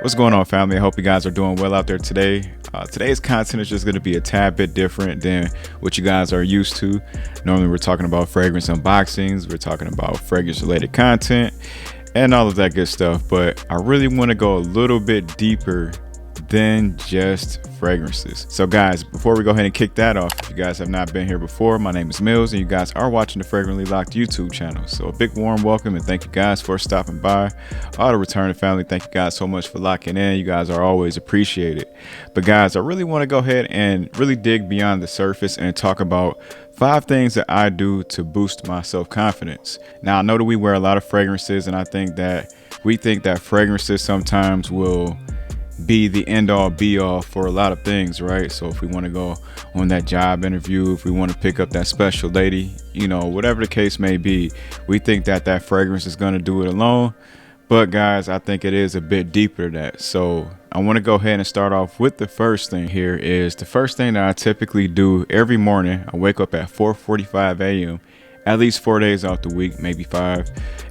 What's going on, family? I hope you guys are doing well out there today. Today's content is just going to be a tad bit different than what you guys are used to. Normally, we're talking about fragrance unboxings, we're talking about fragrance related content, and all of that good stuff. But I really want to go a little bit deeper than just fragrances. So guys, before we go ahead and kick that off, if you guys have not been here before, my name is Mills and you guys are watching the Fragrantly Locked YouTube channel. So a big warm welcome and thank you guys for stopping by. All the returning family, thank you guys so much for locking in. You guys are always appreciated. But guys, I really want to go ahead and really dig beyond the surface and talk about 5 things that I do to boost my self-confidence. Now, I know that we wear a lot of fragrances, and I think that we think that fragrances sometimes will be the end all be all for a lot of things, right? So if we want to go on that job interview, if we want to pick up that special lady, you know, whatever the case may be, we think that that fragrance is going to do it alone. But guys, I think it is a bit deeper than that. So I want to go ahead and start off with the first thing here. Is the first thing that I typically do every morning. I wake up at 4:45 a.m. at least 4 days out the week, maybe 5,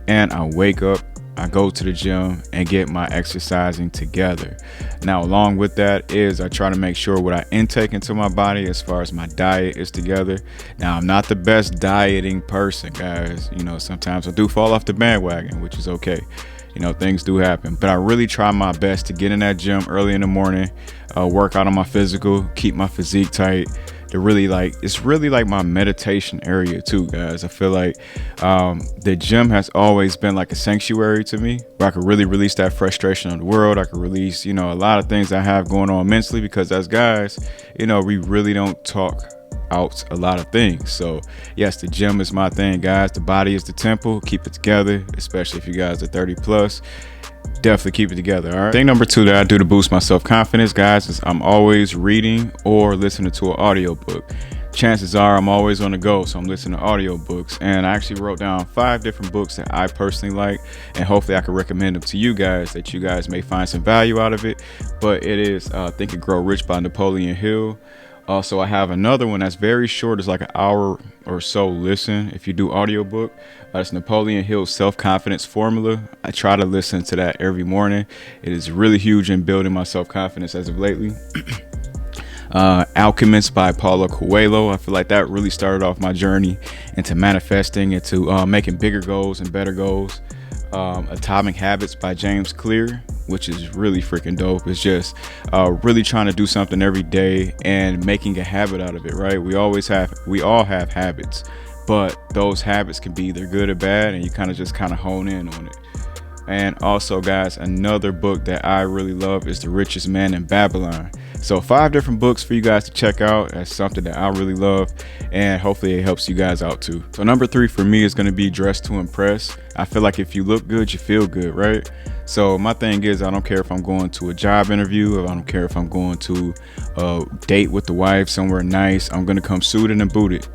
and I wake up, I go to the gym and get my exercising together. Now, along with that is I try to make sure what I intake into my body as far as my diet is together. Now, I'm not the best dieting person, guys. You know, sometimes I do fall off the bandwagon, which is okay. You know, things do happen, but I really try my best to get in that gym early in the morning, work out on my physical, keep my physique tight. It's really like my meditation area too, guys. I feel like the gym has always been like a sanctuary to me, where I could really release that frustration of the world. I could release, you know, a lot of things I have going on mentally, because as guys, you know, we really don't talk out a lot of things. So yes, the gym is my thing, guys. The body is the temple. Keep it together, especially if you guys are 30 plus. Definitely keep it together. All right. Thing number 2 that I do to boost my self-confidence, guys, is I'm always reading or listening to an audiobook. Chances are I'm always on the go, so I'm listening to audiobooks. And I actually wrote down 5 different books that I personally like, and hopefully I can recommend them to you guys, that you guys may find some value out of it. But it is Think and Grow Rich by Napoleon Hill. Also, I have another one that's very short. It's like an hour or so listen if you do audiobook. It's Napoleon Hill's Self-Confidence Formula. I try to listen to that every morning. It is really huge in building my self-confidence as of lately. Alchemist by Paulo Coelho. I feel like that really started off my journey into manifesting, into making bigger goals and better goals. Atomic Habits by James Clear, which is really freaking dope. It's just really trying to do something every day and making a habit out of it, right? We all have habits, but those habits can be either good or bad, and you kind of hone in on it. And also, guys, another book that I really love is The Richest Man in Babylon. So 5 different books for you guys to check out. That's something that I really love, and hopefully it helps you guys out too. So number 3 for me is going to be Dress to Impress. I feel like if you look good, you feel good, right? So my thing is, I don't care if I'm going to a job interview, or I don't care if I'm going to a date with the wife somewhere nice. I'm going to come suited and booted.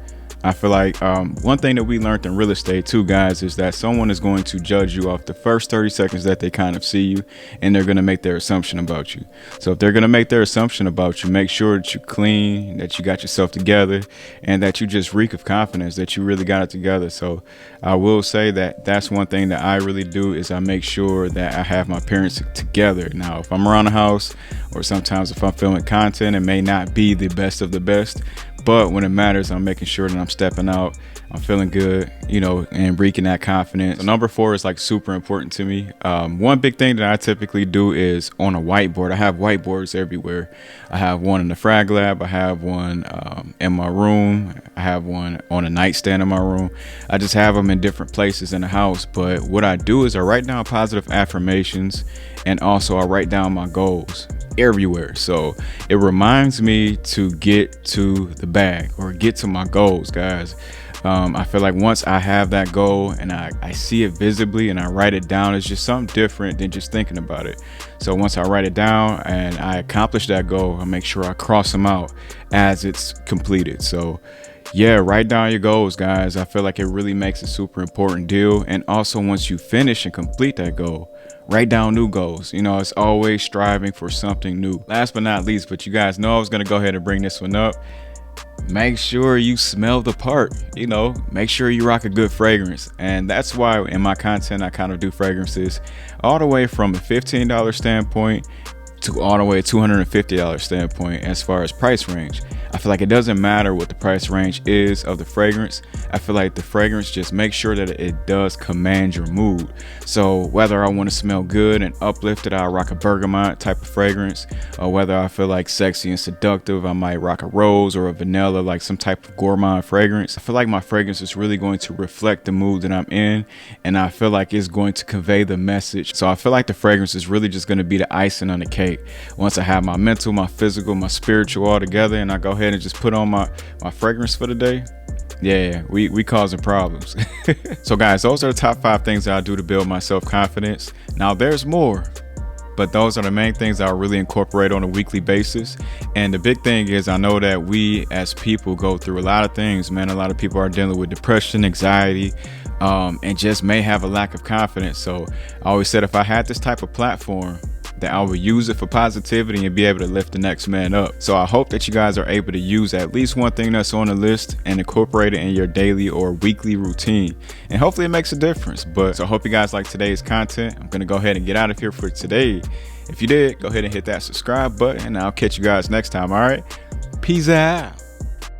I feel like one thing that we learned in real estate too, guys, is that someone is going to judge you off the first 30 seconds that they kind of see you, and they're going to make their assumption about you. So if they're going to make their assumption about you, make sure that you're clean, that you got yourself together, and that you just reek of confidence, that you really got it together. So I will say that that's one thing that I really do, is I make sure that I have my appearance together. Now, if I'm around the house, or sometimes if I'm filming content, it may not be the best of the best, but when it matters, I'm making sure that I'm stepping out, I'm feeling good, you know, and reeking that confidence. So number 4 is like super important to me. One big thing that I typically do is on a whiteboard. I have whiteboards everywhere. I have one in the frag lab. I have one in my room. I have one on a nightstand in my room. I just have them in different places in the house. But what I do is I write down positive affirmations, and also I write down my goals everywhere. So it reminds me to get to the bag, or get to my goals, guys. I feel like once I have that goal and I see it visibly and I write it down, it's just something different than just thinking about it. So once I write it down and I accomplish that goal, I make sure I cross them out as it's completed. So yeah, write down your goals, guys. I feel like it really makes a super important deal. And also, once you finish and complete that goal, write down new goals. You know, it's always striving for something new. Last but not least, but you guys know I was going to go ahead and bring this one up. make sure you smell the part, make sure you rock a good fragrance. And that's why in my content, I kind of do fragrances all the way from a $15 standpoint to all the way $250 standpoint as far as price range. I feel like it doesn't matter what the price range is of the fragrance. I feel like the fragrance, just make sure that it does command your mood. So whether I want to smell good and uplifted, I'll rock a bergamot type of fragrance, or whether I feel like sexy and seductive, I might rock a rose or a vanilla, like some type of gourmand fragrance. I feel like my fragrance is really going to reflect the mood that I'm in, and I feel like it's going to convey the message. So I feel like the fragrance is really just going to be the icing on the cake. Once I have my mental, my physical, my spiritual all together, and I go ahead and just put on my fragrance for the day, yeah, we causing problems. So guys, those are the top 5 things that I do to build my self-confidence. Now there's more, but those are the main things I really incorporate on a weekly basis. And the big thing is, I know that we as people go through a lot of things, man. A lot of people are dealing with depression, anxiety, and just may have a lack of confidence. So I always said, if I had this type of platform, that I would use it for positivity and be able to lift the next man up. So I hope that you guys are able to use at least one thing that's on the list and incorporate it in your daily or weekly routine. And hopefully it makes a difference. So I hope you guys like today's content. I'm going to go ahead and get out of here for today. If you did, go ahead and hit that subscribe button, and I'll catch you guys next time. All right. Peace out.